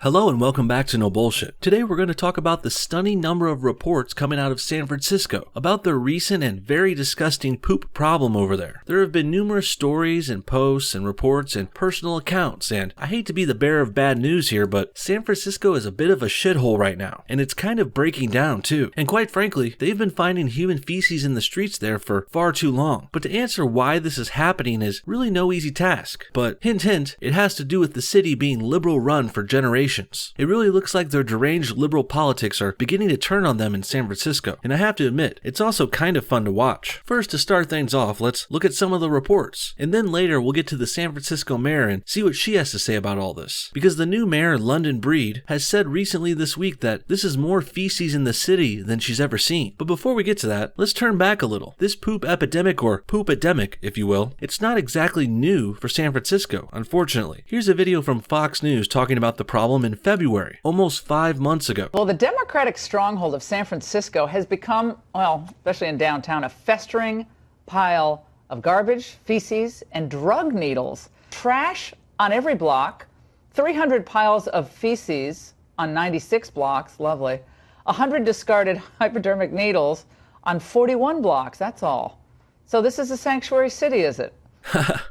Hello and welcome back to No Bullshit. Today we're going to talk about the stunning number of reports coming out of San Francisco about the recent and very disgusting poop problem over there. There have been numerous stories and posts and reports and personal accounts, and I hate to be the bearer of bad news here, but San Francisco is a bit of a shithole right now, and it's kind of breaking down too. And quite frankly, they've been finding human feces in the streets there for far too long. But to answer why this is happening is really no easy task. But hint hint, it has to do with the city being liberal run for generations. It really looks like their deranged liberal politics are beginning to turn on them in San Francisco, and I have to admit, it's also kind of fun to watch. First, to start things off, let's look at some of the reports, and then later we'll get to the San Francisco mayor and see what she has to say about all this. Because the new mayor, London Breed, has said recently this week that this is more feces in the city than she's ever seen. But before we get to that, let's turn back a little. This poop epidemic, or poop-edemic, if you will, it's not exactly new for San Francisco, unfortunately. Here's a video from Fox News talking about the problem in February, almost 5 months ago. Well, the Democratic stronghold of San Francisco has become, well, especially in downtown, a festering pile of garbage, feces, and drug needles. Trash on every block, 300 piles of feces on 96 blocks, lovely, 100 discarded hypodermic needles on 41 blocks, that's all. So this is a sanctuary city, is it?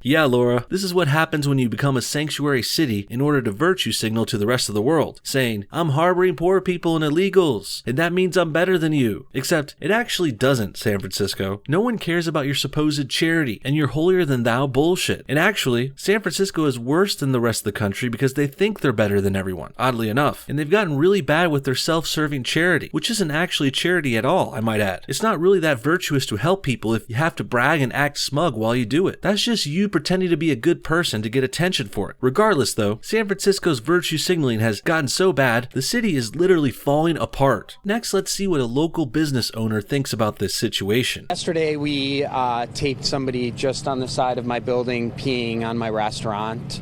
Yeah, Laura, this is what happens when you become a sanctuary city in order to virtue signal to the rest of the world, saying, I'm harboring poor people and illegals, and that means I'm better than you. Except, it actually doesn't, San Francisco. No one cares about your supposed charity and your holier-than-thou bullshit. And actually, San Francisco is worse than the rest of the country because they think they're better than everyone, oddly enough. And they've gotten really bad with their self-serving charity, which isn't actually charity at all, I might add. It's not really that virtuous to help people if you have to brag and act smug while you do it. That's just you pretending to be a good person to get attention for it. Regardless though, San Francisco's virtue signaling has gotten so bad, the city is literally falling apart. Next, let's see what a local business owner thinks about this situation. Yesterday we taped somebody just on the side of my building peeing on my restaurant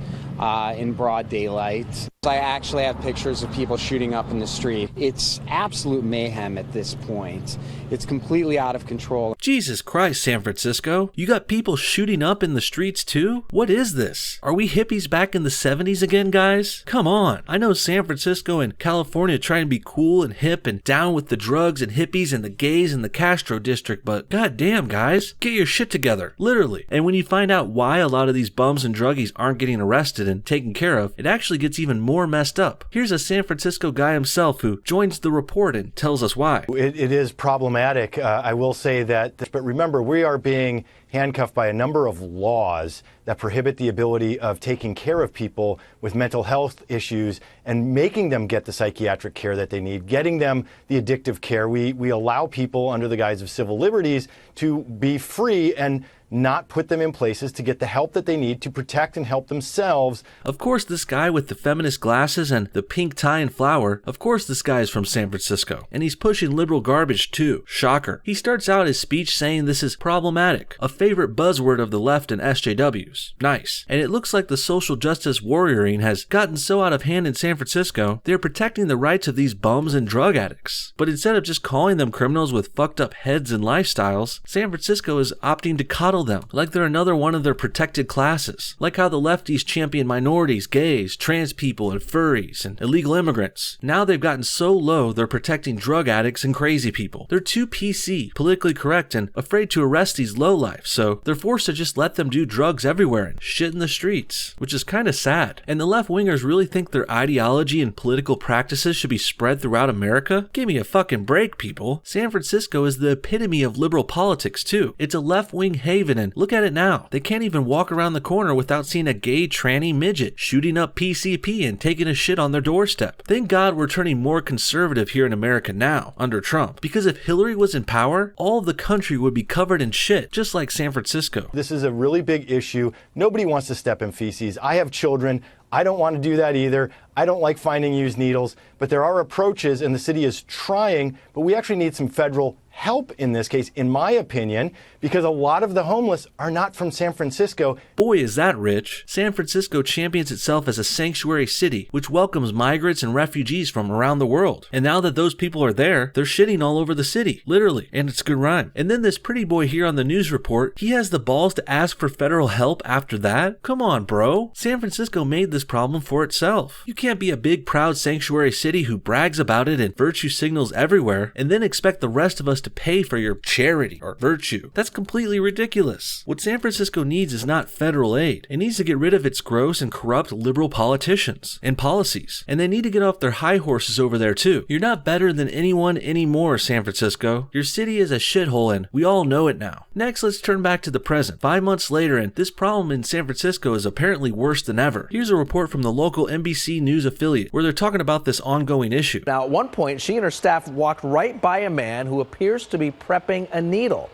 in broad daylight. I actually have pictures of people shooting up in the street. It's absolute mayhem at this point. It's completely out of control. Jesus Christ, San Francisco. You got people shooting up in the streets too? What is this? Are we hippies back in the 70s again, guys? Come on. I know San Francisco and California try and be cool and hip and down with the drugs and hippies and the gays and the Castro district, but goddamn, guys, get your shit together. Literally. And when you find out why a lot of these bums and druggies aren't getting arrested and taken care of, it actually gets even more messed up. Here's a San Francisco guy himself who joins the report and tells us why. It is problematic, I will say that, but remember, we are being handcuffed by a number of laws that prohibit the ability of taking care of people with mental health issues and making them get the psychiatric care that they need, getting them the addictive care. We allow people under the guise of civil liberties to be free and not put them in places to get the help that they need to protect and help themselves. Of course, this guy with the feminist glasses and the pink tie and flower, of course this guy is from San Francisco, and he's pushing liberal garbage too. Shocker. He starts out his speech saying this is problematic, a favorite buzzword of the left and SJWs. Nice. And it looks like the social justice warrioring has gotten so out of hand in San Francisco, they're protecting the rights of these bums and drug addicts. But instead of just calling them criminals with fucked up heads and lifestyles, San Francisco is opting to coddle them like they're another one of their protected classes. Like how the lefties champion minorities, gays, trans people, and furries, and illegal immigrants. Now they've gotten so low they're protecting drug addicts and crazy people. They're too PC, politically correct, and afraid to arrest these lowlifes, so they're forced to just let them do drugs everywhere and shit in the streets, which is kinda sad. And the left-wingers really think their ideology and political practices should be spread throughout America? Give me a fucking break, people. San Francisco is the epitome of liberal politics too. It's a left-wing haven, and look at it now. They can't even walk around the corner without seeing a gay tranny midget shooting up PCP and taking a shit on their doorstep. Thank God we're turning more conservative here in America now, under Trump. Because if Hillary was in power, all of the country would be covered in shit, just like San Francisco. This is a really big issue. Nobody wants to step in feces. I have children. I don't want to do that either. I don't like finding used needles, but there are approaches and the city is trying, but we actually need some federal help in this case, in my opinion, because a lot of the homeless are not from San Francisco. Boy, is that rich. San Francisco champions itself as a sanctuary city, which welcomes migrants and refugees from around the world. And now that those people are there, they're shitting all over the city, literally, and it's a good rhyme. And then this pretty boy here on the news report, he has the balls to ask for federal help after that? Come on, bro. San Francisco made this problem for itself. You can't be a big, proud sanctuary city who brags about it and virtue signals everywhere, and then expect the rest of us to pay for your charity or virtue. That's completely ridiculous. What San Francisco needs is not federal aid. It needs to get rid of its gross and corrupt liberal politicians and policies. And they need to get off their high horses over there too. You're not better than anyone anymore, San Francisco. Your city is a shithole and we all know it now. Next, let's turn back to the present. 5 months later, and this problem in San Francisco is apparently worse than ever. Here's a report from the local NBC News affiliate where they're talking about this ongoing issue. Now, at one point, she and her staff walked right by a man who appears to be prepping a needle.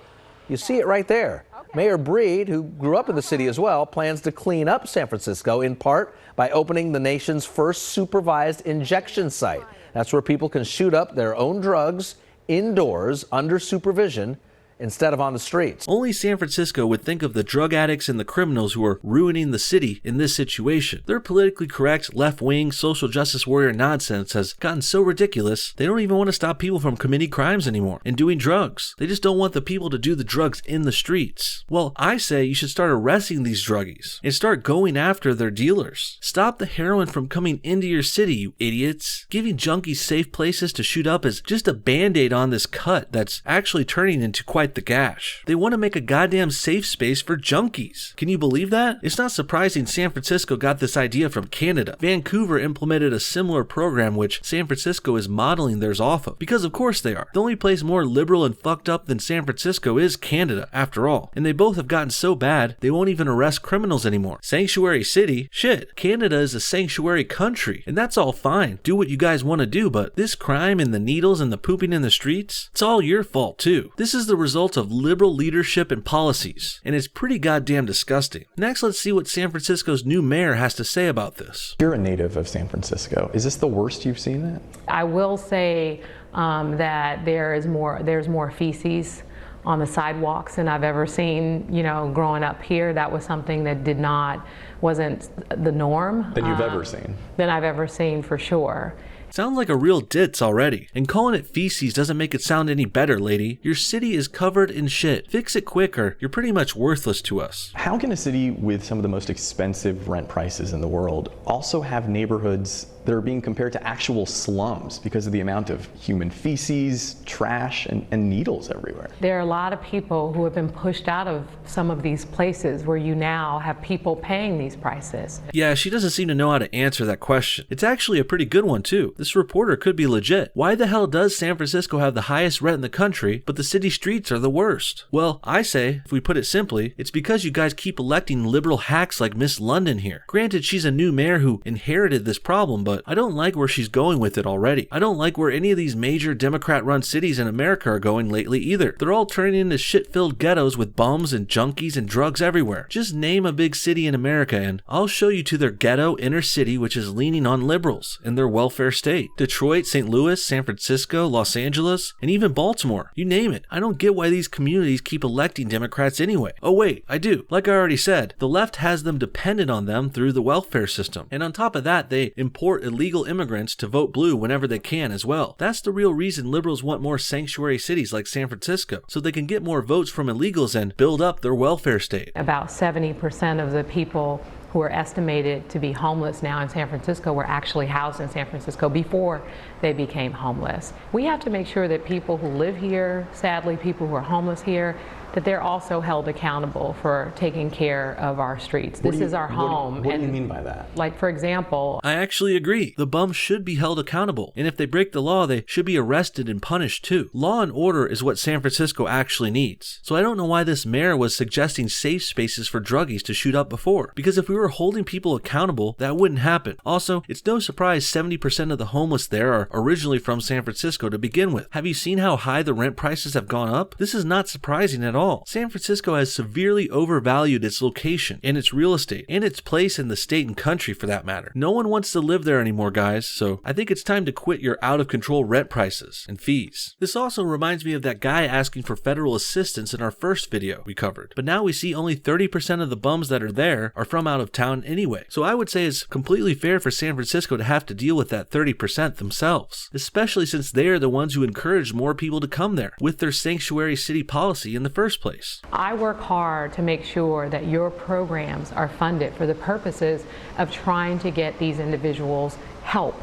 You see it right there. Mayor Breed, who grew up in the city as well, plans to clean up San Francisco in part by opening the nation's first supervised injection site. That's where people can shoot up their own drugs indoors under supervision instead of on the streets. Only San Francisco would think of the drug addicts and the criminals who are ruining the city in this situation. Their politically correct, left-wing, social justice warrior nonsense has gotten so ridiculous, they don't even want to stop people from committing crimes anymore and doing drugs. They just don't want the people to do the drugs in the streets. Well, I say you should start arresting these druggies and start going after their dealers. Stop the heroin from coming into your city, you idiots. Giving junkies safe places to shoot up is just a band-aid on this cut that's actually turning into quite the gash. They want to make a goddamn safe space for junkies. Can you believe that? It's not surprising San Francisco got this idea from Canada. Vancouver implemented a similar program which San Francisco is modeling theirs off of, because of course they are. The only place more liberal and fucked up than San Francisco is Canada, after all. And they both have gotten so bad, they won't even arrest criminals anymore. Sanctuary city? Shit, Canada is a sanctuary country, and that's all fine. Do what you guys want to do, but this crime and the needles and the pooping in the streets, it's all your fault too. This is the result of liberal leadership and policies, and it's pretty goddamn disgusting. Next, let's see what San Francisco's new mayor has to say about this. You're a native of San Francisco. Is this the worst you've seen it? I will say that there's more feces on the sidewalks than I've ever seen, growing up here. That was something that wasn't the norm. Than you've ever seen? Than I've ever seen, for sure. Sounds like a real ditz already. And calling it feces doesn't make it sound any better, lady. Your city is covered in shit. Fix it quick or you're pretty much worthless to us. How can a city with some of the most expensive rent prices in the world also have neighborhoods that are being compared to actual slums because of the amount of human feces, trash, and needles everywhere? There are a lot of people who have been pushed out of some of these places where you now have people paying these prices. Yeah, she doesn't seem to know how to answer that question. It's actually a pretty good one too. This reporter could be legit. Why the hell does San Francisco have the highest rent in the country, but the city streets are the worst? Well, I say, if we put it simply, it's because you guys keep electing liberal hacks like Miss London here. Granted, she's a new mayor who inherited this problem, but I don't like where she's going with it already. I don't like where any of these major Democrat-run cities in America are going lately either. They're all turning into shit-filled ghettos with bums and junkies and drugs everywhere. Just name a big city in America and I'll show you to their ghetto inner city which is leaning on liberals and their welfare state. Detroit, St. Louis, San Francisco, Los Angeles, and even Baltimore. You name it. I don't get why these communities keep electing Democrats anyway. Oh wait, I do. Like I already said, the left has them dependent on them through the welfare system. And on top of that, they import illegal immigrants to vote blue whenever they can as well. That's the real reason liberals want more sanctuary cities like San Francisco, so they can get more votes from illegals and build up their welfare state. About 70% of the people who are estimated to be homeless now in San Francisco were actually housed in San Francisco before they became homeless. We have to make sure that people who live here, sadly people who are homeless here, that they're also held accountable for taking care of our streets. This is our home. What do you mean by that? Like, for example, I actually agree. The bums should be held accountable. And if they break the law, they should be arrested and punished too. Law and order is what San Francisco actually needs. So I don't know why this mayor was suggesting safe spaces for druggies to shoot up before. Because if we were holding people accountable, that wouldn't happen. Also, it's no surprise 70% of the homeless there are originally from San Francisco to begin with. Have you seen how high the rent prices have gone up? This is not surprising at all. all. San Francisco has severely overvalued its location and its real estate and its place in the state and country for that matter. No one wants to live there anymore, guys, so I think it's time to quit your out of control rent prices and fees. This also reminds me of that guy asking for federal assistance in our first video we covered, but now we see only 30% of the bums that are there are from out of town anyway. So I would say it's completely fair for San Francisco to have to deal with that 30% themselves, especially since they are the ones who encourage more people to come there with their sanctuary city policy in the first place. I work hard to make sure that your programs are funded for the purposes of trying to get these individuals help.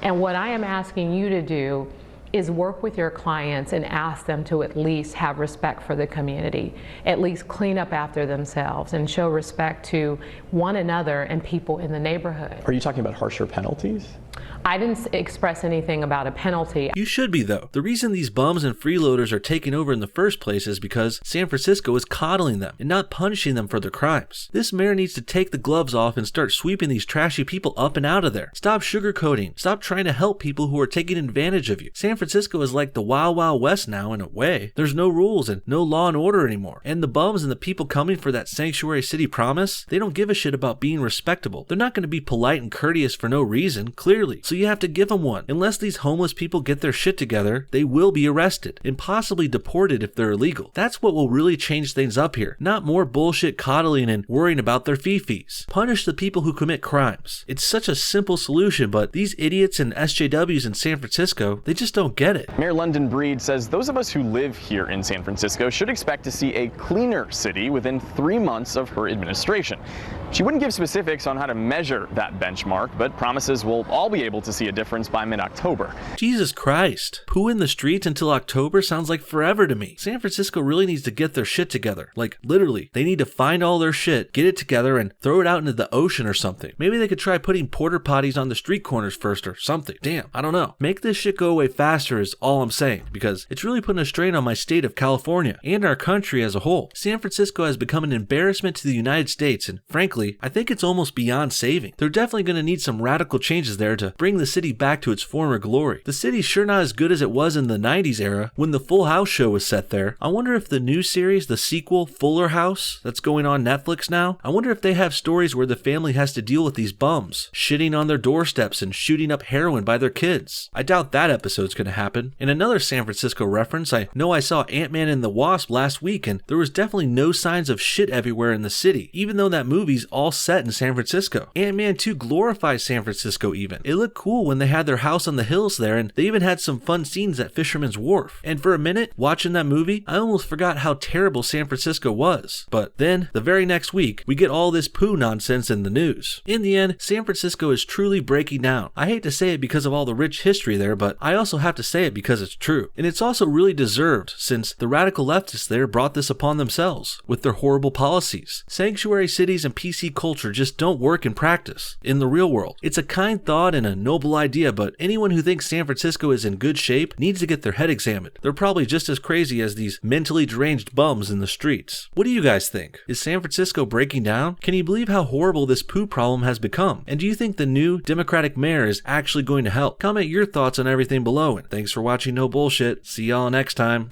And what I am asking you to do is work with your clients and ask them to at least have respect for the community, at least clean up after themselves and show respect to one another and people in the neighborhood. Are you talking about harsher penalties? I didn't express anything about a penalty. You should be, though. The reason these bums and freeloaders are taking over in the first place is because San Francisco is coddling them and not punishing them for their crimes. This mayor needs to take the gloves off and start sweeping these trashy people up and out of there. Stop sugarcoating. Stop trying to help people who are taking advantage of you. San Francisco is like the Wild Wild West now in a way. There's no rules and no law and order anymore. And the bums and the people coming for that sanctuary city promise, they don't give a shit about being respectable. They're not going to be polite and courteous for no reason, clearly. So you have to give them one. Unless these homeless people get their shit together, they will be arrested and possibly deported if they're illegal. That's what will really change things up here. Not more bullshit coddling and worrying about their fees. Punish the people who commit crimes. It's such a simple solution, but these idiots and SJWs in San Francisco, they just don't get it. Mayor London Breed says those of us who live here in San Francisco should expect to see a cleaner city within 3 months of her administration. She wouldn't give specifics on how to measure that benchmark, but promises we'll all be able to see a difference by mid-October. Jesus Christ. Poo in the streets until October sounds like forever to me. San Francisco really needs to get their shit together. Like, literally, they need to find all their shit, get it together, and throw it out into the ocean or something. Maybe they could try putting porta potties on the street corners first or something. Damn, I don't know. Make this shit go away faster is all I'm saying, because it's really putting a strain on my state of California and our country as a whole. San Francisco has become an embarrassment to the United States, and frankly, I think it's almost beyond saving. They're definitely going to need some radical changes there to bring the city back to its former glory. The city's sure not as good as it was in the 90s era when the Full House show was set there. I wonder if the new series, the sequel, Fuller House, that's going on Netflix now, I wonder if they have stories where the family has to deal with these bums, shitting on their doorsteps and shooting up heroin by their kids. I doubt that episode's going to happen. In another San Francisco reference, I know I saw Ant-Man and the Wasp last week and there was definitely no signs of shit everywhere in the city, even though that movie's all set in San Francisco. Ant-Man 2 glorifies San Francisco even. It looked cool when they had their house on the hills there, and they even had some fun scenes at Fisherman's Wharf. And for a minute, watching that movie, I almost forgot how terrible San Francisco was. But then, the very next week, we get all this poo nonsense in the news. In the end, San Francisco is truly breaking down. I hate to say it because of all the rich history there, but I also have to say it because it's true. And it's also really deserved, since the radical leftists there brought this upon themselves with their horrible policies. Sanctuary cities and PC culture just don't work in practice, in the real world. It's a kind thought and a noble idea, but anyone who thinks San Francisco is in good shape needs to get their head examined. They're probably just as crazy as these mentally deranged bums in the streets. What do you guys think? Is San Francisco breaking down? Can you believe how horrible this poo problem has become? And do you think the new Democratic mayor is actually going to help? Comment your thoughts on everything below, and thanks for watching No Bullshit. See y'all next time.